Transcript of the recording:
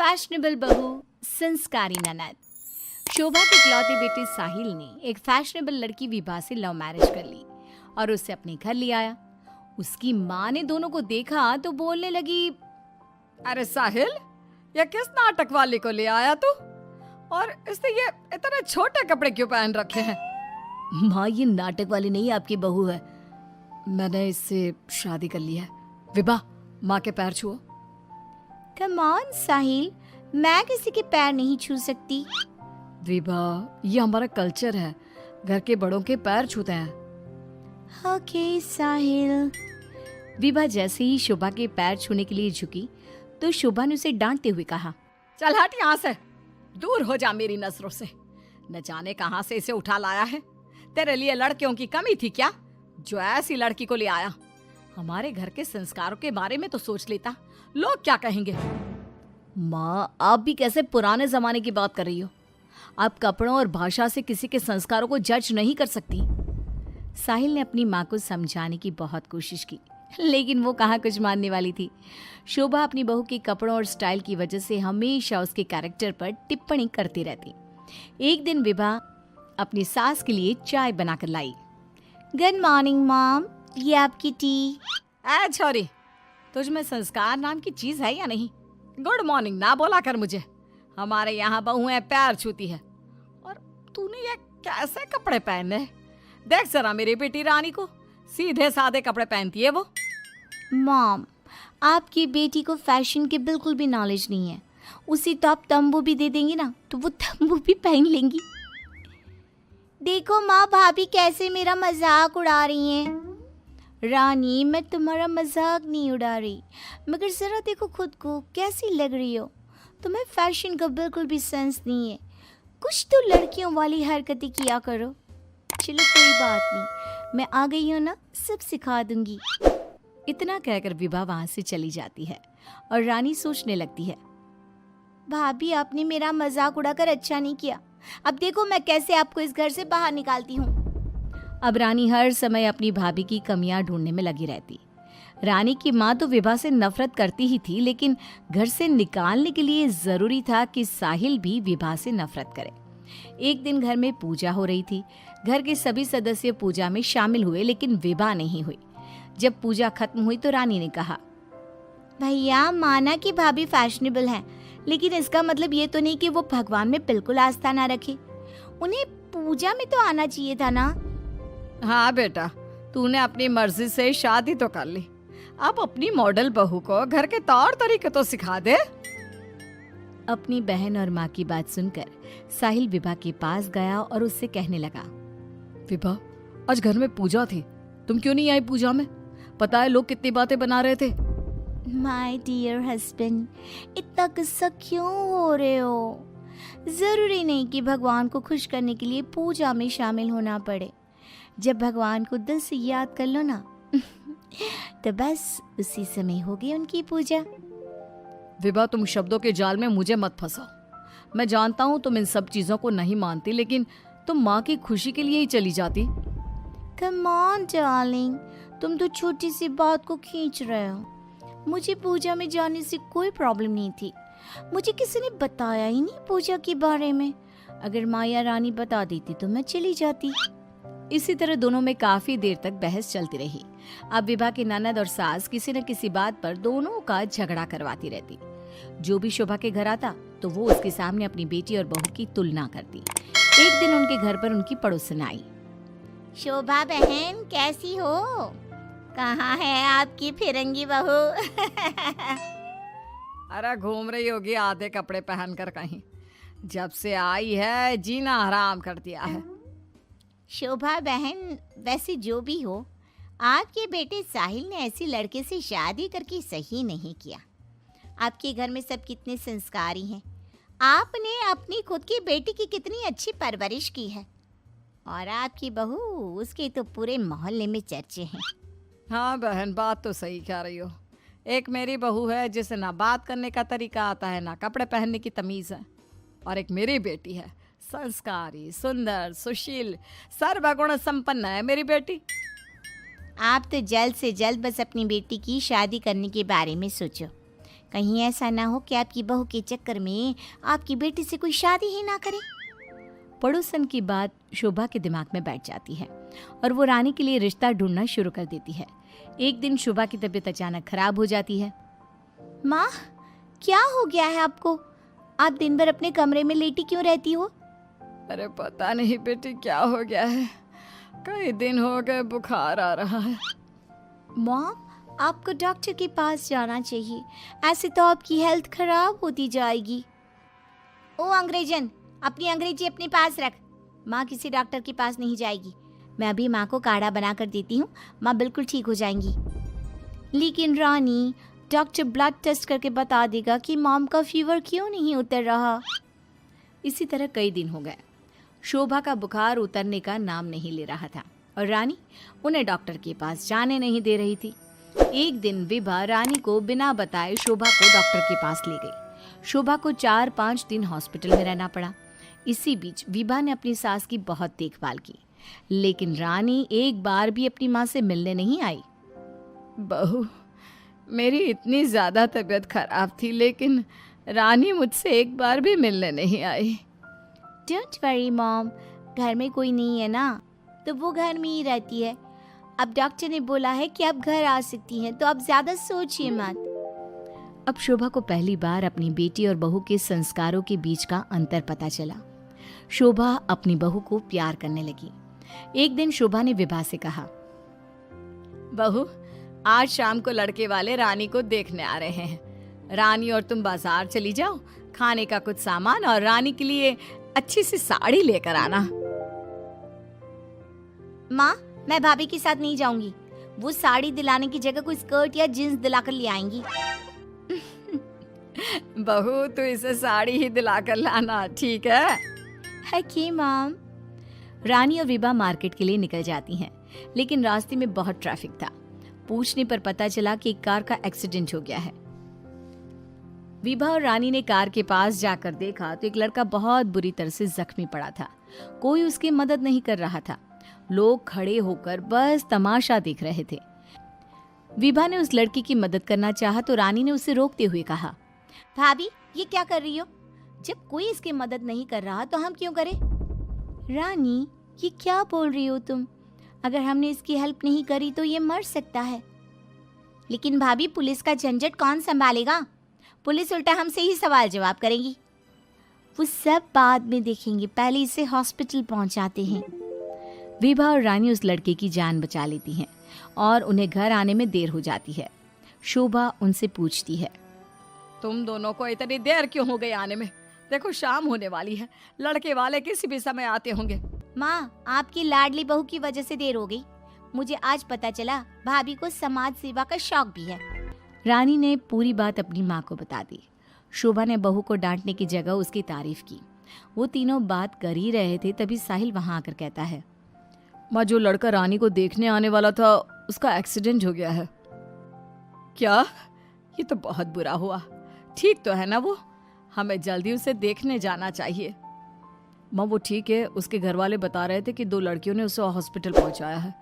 Fashionable बहू, संस्कारी ननद। शोभा के इकलौते बेटे साहिल ने एक फैशनेबल लड़की विभा से लव मैरिज कर ली और उसे अपने घर ले आया। उसकी माँ ने दोनों को देखा तो बोलने लगी, अरे साहिल, ये किस नाटक वाले को ले आया तू? और इसने ये इतने छोटे कपड़े क्यों पहन रखे हैं? माँ, ये नाटक वाली नहीं आपकी बहू है, मैंने इससे शादी कर ली है। विभा, माँ के पैर छुओ। कम ऑन साहिल, मैं किसी के पैर नहीं छू सकती। विभा, ये हमारा कल्चर है, घर के बड़ों के पैर छूते हैं। ओके साहिल। विभा जैसे ही शोभा के पैर छूने के लिए झुकी तो शोभा ने उसे डांटते हुए कहा, चल हट यहाँ से, दूर हो जा मेरी नजरों से। न जाने कहाँ से इसे उठा लाया है। तेरे लिए लड़कियों की कमी थी क्या, जो ऐसी लड़की को ले आया? हमारे घर के संस्कारों के बारे में तो सोच लेता, लोग क्या कहेंगे? माँ, आप भी कैसे पुराने जमाने की बात कर रही हो? आप कपड़ों और भाषा से किसी के संस्कारों को जज नहीं कर सकती। साहिल ने अपनी माँ को समझाने की बहुत कोशिश की, लेकिन वो कहाँ कुछ मानने वाली थी। शोभा अपनी बहू के कपड़ों और स्टाइल की वजह से हमेशा उसके कैरेक्टर पर टिप्पणी करती रहती। एक दिन विभा अपनी सास के लिए चाय बनाकर लाई। गुड मॉर्निंग मॉम, ये आपकी टी। ऐ छोरी, तुझ में संस्कार नाम की चीज है या नहीं? गुड मॉर्निंग ना बोला कर मुझे। हमारे यहाँ बहुएं पैर छूती है और तूने ये कैसे कपड़े पहने? देख जरा मेरी बेटी रानी को, सीधे सादे कपड़े पहनती है वो। मॉम, आपकी बेटी को फैशन की बिल्कुल भी नॉलेज नहीं है। उसी तो आप तंबू भी दे देंगी ना तो वो तंबू भी पहन लेंगी। देखो माँ, भाभी कैसे मेरा मजाक उड़ा रही हैं। रानी, मैं तुम्हारा मजाक नहीं उड़ा रही, मगर ज़रा देखो खुद को, कैसी लग रही हो। तुम्हें फैशन का बिल्कुल भी सेंस नहीं है। कुछ तो लड़कियों वाली हरकतें किया करो। चलो कोई बात नहीं, मैं आ गई हूँ ना, सब सिखा दूंगी। इतना कहकर विभा वहाँ से चली जाती है और रानी सोचने लगती है, भाभी आपने मेरा मजाक उड़ाकर अच्छा नहीं किया। अब देखो मैं कैसे आपको इस घर से बाहर निकालती हूँ। अब रानी हर समय अपनी भाभी की कमियां ढूंढने में लगी रहती। रानी की माँ तो विभा से नफरत करती ही थी, लेकिन घर से निकालने के लिए जरूरी था कि साहिल भी विभा से नफरत करे। एक दिन घर में पूजा हो रही थी। घर के सभी सदस्य पूजा में शामिल हुए, लेकिन विभा नहीं हुई। जब पूजा खत्म हुई तो रानी ने कहा, भैया माना कि भाभी फैशनेबल हैं, लेकिन इसका मतलब ये तो नहीं कि वो भगवान में बिल्कुल आस्था ना रखे। उन्हें पूजा में तो आना चाहिए था ना। हाँ बेटा, तूने अपनी मर्जी से शादी तो कर ली, अब अपनी मॉडल बहू को घर के तौर तरीके तो सिखा दे। अपनी बहन और माँ की बात सुनकर साहिल विभा के पास गया और उससे कहने लगा, विभा, आज घर में पूजा थी, तुम क्यों नहीं आई पूजा में? पता है लोग कितनी बातें बना रहे थे। माय डियर हस्बैंड, इतना गुस्सा क्यों हो रहे हो? जरूरी नहीं कि भगवान को खुश करने के लिए पूजा में शामिल होना पड़े। जब भगवान को दिल से याद कर लो ना तो बस उसी समय होगी उनकी पूजा। विभा, तुम शब्दों के जाल में मुझे मत फंसाओ। मैं जानता हूँ तुम इन सब चीजों को नहीं मानती, लेकिन तुम माँ की खुशी के लिए ही चली जाती। कम ऑन डार्लिंग, तुम तो छोटी सी बात को खींच रहे हो। मुझे पूजा में जाने से कोई प्रॉब्लम नहीं थी। मुझे किसी ने बताया ही नहीं पूजा के बारे में। अगर माया रानी बता देती तो मैं चली जाती। इसी तरह दोनों में काफी देर तक बहस चलती रही। अब विभा के ननद और सास किसी न किसी बात पर दोनों का झगड़ा करवाती रहती। जो भी शोभा के घर आता तो वो उसके सामने अपनी बेटी और बहू की तुलना करती। एक दिन उनके घर पर उनकी पड़ोसन आई। शोभा बहन, कैसी हो? कहाँ है आपकी फिरंगी बहू? अरे घूम रही होगी आधे कपड़े पहनकर कहीं। जब से आई है जीना हराम कर दिया है। शोभा बहन, वैसे जो भी हो, आपके बेटे साहिल ने ऐसी लड़के से शादी करके सही नहीं किया। आपके घर में सब कितने संस्कारी हैं। आपने अपनी खुद की बेटी की कितनी अच्छी परवरिश की है, और आपकी बहू, उसके तो पूरे मोहल्ले में चर्चे हैं। हाँ बहन, बात तो सही कह रही हो। एक मेरी बहू है जिसे ना बात करने का तरीका आता है, ना कपड़े पहनने की तमीज़ है। और एक मेरी बेटी है, संस्कारी, सुंदर, सुशील, सर्वगुण संपन्न है मेरी बेटी। आप तो जल्द से जल्द बस अपनी बेटी की शादी करने के बारे में सोचो। कहीं ऐसा ना हो कि आपकी बहू के चक्कर में आपकी बेटी से कोई शादी ही ना करे। पड़ोसन की बात शोभा के दिमाग में बैठ जाती है और वो रानी के लिए रिश्ता ढूंढना शुरू कर देती है। एक दिन शोभा की तबीयत अचानक खराब हो जाती है। माँ, क्या हो गया है आपको? आप दिन भर अपने कमरे में लेटी क्यों रहती हो? अरे पता नहीं बेटी क्या हो गया है, कई दिन हो गए बुखार आ रहा है। मॉम, आपको डॉक्टर के पास जाना चाहिए, ऐसे तो आपकी हेल्थ खराब होती जाएगी। ओ अंग्रेजन, अपनी अंग्रेजी अपने पास रख। माँ किसी डॉक्टर के पास नहीं जाएगी। मैं अभी माँ को काढ़ा बना कर देती हूँ, माँ बिल्कुल ठीक हो जाएंगी। लेकिन रानी, डॉक्टर ब्लड टेस्ट करके बता देगा कि मॉम का फीवर क्यों नहीं उतर रहा। इसी तरह कई दिन हो गए। शोभा का बुखार उतरने का नाम नहीं ले रहा था और रानी उन्हें डॉक्टर के पास जाने नहीं दे रही थी। एक दिन विभा रानी को बिना बताए शोभा को डॉक्टर के पास ले गई। शोभा को 4-5 दिन हॉस्पिटल में रहना पड़ा। इसी बीच विभा ने अपनी सास की बहुत देखभाल की, लेकिन रानी एक बार भी अपनी माँ से मिलने नहीं आई। बहू, मेरी इतनी ज़्यादा तबीयत खराब थी, लेकिन रानी मुझसे एक बार भी मिलने नहीं आई। डोंट वरी मॉम, घर में कोई नहीं है ना, तो वो घर में ही रहती है। अब डॉक्टर ने बोला है कि आप घर आ सकती हैं, तो आप ज़्यादा सोचिए मत। अब शोभा को पहली बार अपनी बेटी और बहू के संस्कारों के बीच का अंतर पता चला। शोभा अपनी बहू को प्यार करने लगी। एक दिन शोभा ने विभा से कहा, बहू, आज शाम को लड़के वाले रानी को देखने आ रहे हैं। रानी और तुम बाजार चली जाओ, खाने का कुछ सामान और रानी के लिए अच्छी सी साड़ी लेकर आना। माँ, मैं भाभी के साथ नहीं जाऊंगी। वो साड़ी दिलाने की जगह कोई स्कर्ट या जींस दिलाकर ले आएंगी। बहू, तो इसे साड़ी ही दिलाकर लाना, ठीक है? कि मॉम। रानी और विभा मार्केट के लिए निकल जाती हैं, लेकिन रास्ते में बहुत ट्रैफिक था। पूछने पर पता चला कि एक कार का एक्सीडेंट हो गया है। विभा और रानी ने कार के पास जाकर देखा तो एक लड़का बहुत बुरी तरह से जख्मी पड़ा था। कोई उसकी मदद नहीं कर रहा था। लोग खड़े होकर बस तमाशा देख रहे थे। विभा ने उस लड़की की मदद करना चाहा तो रानी ने उसे रोकते हुए कहा, भाभी, ये क्या कर रही हो? जब कोई इसकी मदद नहीं कर रहा तो हम क्यों करें? रानी, ये क्या बोल रही हो तुम? अगर हमने इसकी हेल्प नहीं करी तो ये मर सकता है। लेकिन भाभी, पुलिस का झंझट कौन संभालेगा? पुलिस उल्टा हमसे ही सवाल जवाब करेगी। वो सब बाद में देखेंगे, पहले इसे हॉस्पिटल पहुंचाते हैं। विभा और रानी उस लड़के की जान बचा लेती हैं और उन्हें घर आने में देर हो जाती है। शोभा उनसे पूछती है, तुम दोनों को इतनी देर क्यों हो गई आने में? देखो शाम होने वाली है, लड़के वाले किसी भी समय आते होंगे। माँ, आपकी लाडली बहू की वजह से देर हो गई। मुझे आज पता चला भाभी को समाज सेवा का शौक भी है। रानी ने पूरी बात अपनी माँ को बता दी। शोभा ने बहू को डांटने की जगह उसकी तारीफ की। वो तीनों बात कर ही रहे थे, तभी साहिल वहां आकर कहता है, माँ, जो लड़का रानी को देखने आने वाला था उसका एक्सीडेंट हो गया है। क्या? ये तो बहुत बुरा हुआ। ठीक तो है ना वो? हमें जल्दी उसे देखने जाना चाहिए। माँ, वो ठीक है, उसके घर वाले बता रहे थे कि 2 लड़कियों ने उसे हॉस्पिटल पहुंचाया है।